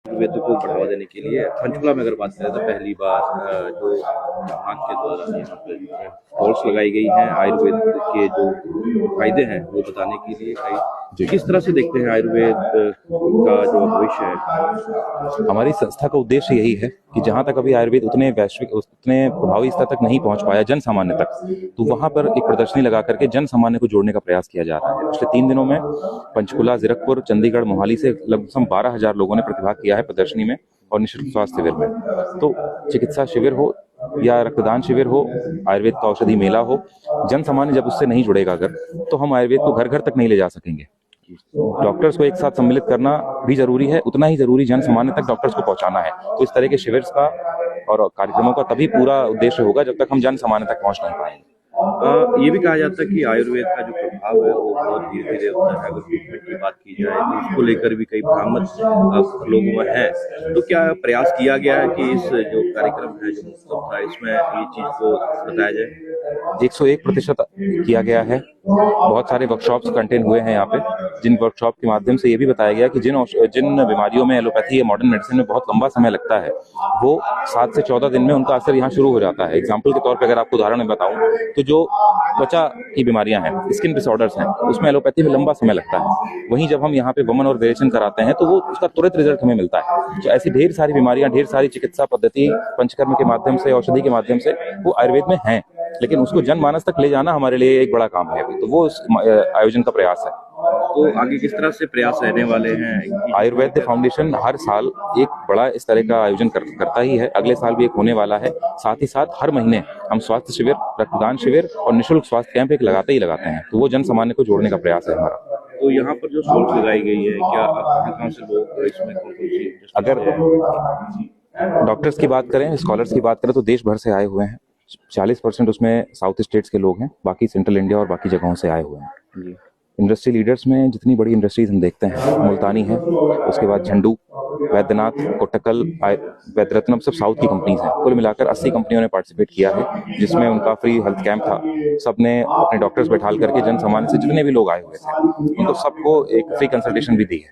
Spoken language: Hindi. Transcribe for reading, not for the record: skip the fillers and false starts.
आयुर्वेद को बढ़ावा देने के लिए पंचकुला में अगर बात करें तो पहली बार जो विभाग के द्वारा यहाँ पे स्टॉल्स लगाई गई हैं आयुर्वेद के जो फायदे हैं वो बताने के लिए कई। किस तरह से देखते हैं आयुर्वेद का जो भविष्य है? हमारी संस्था का उद्देश्य यही है कि जहां तक अभी आयुर्वेद उतने वैश्विक उतने प्रभावी स्तर तक नहीं पहुंच पाया जन सामान्य तक, तो वहां पर एक प्रदर्शनी लगा करके जन सामान्य को जोड़ने का प्रयास किया जा रहा है। पिछले 3 दिनों में पंचकुला, जीरकपुर, चंडीगढ़, मोहाली से लगभग 12,000 लोगों ने प्रतिभाग किया है प्रदर्शनी में और निःशुल्क स्वास्थ्य शिविर में। तो चिकित्सा शिविर हो या रक्तदान शिविर हो, आयुर्वेद का औषधि मेला हो, जन सामान्य जब उससे नहीं जुड़ेगा अगर, तो हम आयुर्वेद को घर घर तक नहीं ले जा सकेंगे। डॉक्टर्स को एक साथ सम्मिलित करना भी जरूरी है, उतना ही जरूरी जन सामान्य तक डॉक्टर्स को पहुंचाना है। तो इस तरह के शिविर का और कार्यक्रमों का तभी पूरा उद्देश्य होगा जब तक हम जन सामान्य तक पहुंच नहीं पाएंगे। ये भी कहा जाता है कि आयुर्वेद का जो प्रभाव है वो बहुत धीरे धीरे होता है। अगर ट्रीटमेंट की बात की जाए तो उसको लेकर भी कई भ्रामक लोगों में है। तो क्या प्रयास किया गया है कि इस जो कार्यक्रम है जो मुफ्त था इसमें ये चीज को बताया जाए? 101% किया गया है। बहुत सारे वर्कशॉप्स कंटेंट हुए हैं यहाँ पे, जिन वर्कशॉप के माध्यम से ये भी बताया गया कि जिन बीमारियों में एलोपैथी या मॉडर्न मेडिसिन में बहुत लंबा समय लगता है, वो 7 से 14 दिन में उनका असर यहाँ शुरू हो जाता है। एग्जाम्पल के तौर पर अगर आपको उदाहरण में बताऊं तो जो त्वचा की बीमारियां हैं, स्किन डिसऑर्डर्स हैं, उसमें एलोपैथी में लंबा समय लगता है। वहीं जब हम यहाँ पे वमन और वेरिएशन कराते हैं तो वो उसका तुरंत रिजल्ट हमें मिलता है। तो ऐसी ढेर सारी बीमारियां, ढेर सारी चिकित्सा पद्धति पंचकर्म के माध्यम से, औषधि के माध्यम से वो आयुर्वेद में हैं, लेकिन उसको जनमानस तक ले जाना हमारे लिए एक बड़ा काम है। तो वो आयोजन का प्रयास है। तो आगे किस तरह से प्रयास रहने वाले हैं? आयुर्वेद फाउंडेशन हर साल एक बड़ा इस तरह का आयोजन करता ही है। अगले साल भी एक होने वाला है। साथ ही साथ हर महीने हम स्वास्थ्य शिविर, रक्तदान शिविर और निःशुल्क स्वास्थ्य कैंप एक लगाते हैं। तो वो जन सामान्य को जोड़ने का प्रयास है हमारा। तो यहाँ पर जो स्टॉल्स लगाई गई है, क्या कहाँ से लोग इसमें कौन सी, अगर डॉक्टर्स की बात करें, स्कॉलर्स की बात करें तो देश भर से आए हुए हैं। 40% उसमें साउथ स्टेट्स के लोग हैं, बाकी सेंट्रल इंडिया और बाकी जगहों से आए हुए हैं। इंडस्ट्री लीडर्स में जितनी बड़ी इंडस्ट्रीज हम देखते हैं, मुल्तानी है, उसके बाद झंडू, वैद्यनाथ, कोटकल, वैद्यरत्नम, सब साउथ की कंपनीज हैं। कुल मिलाकर 80 कंपनियों ने पार्टिसिपेट किया है, जिसमें उनका फ्री हेल्थ कैंप था। सबने अपने डॉक्टर्स बैठाल करके जन सामान्य से जितने भी लोग आए हुए थे उनको सबको एक फ्री कंसल्टेशन भी दी है।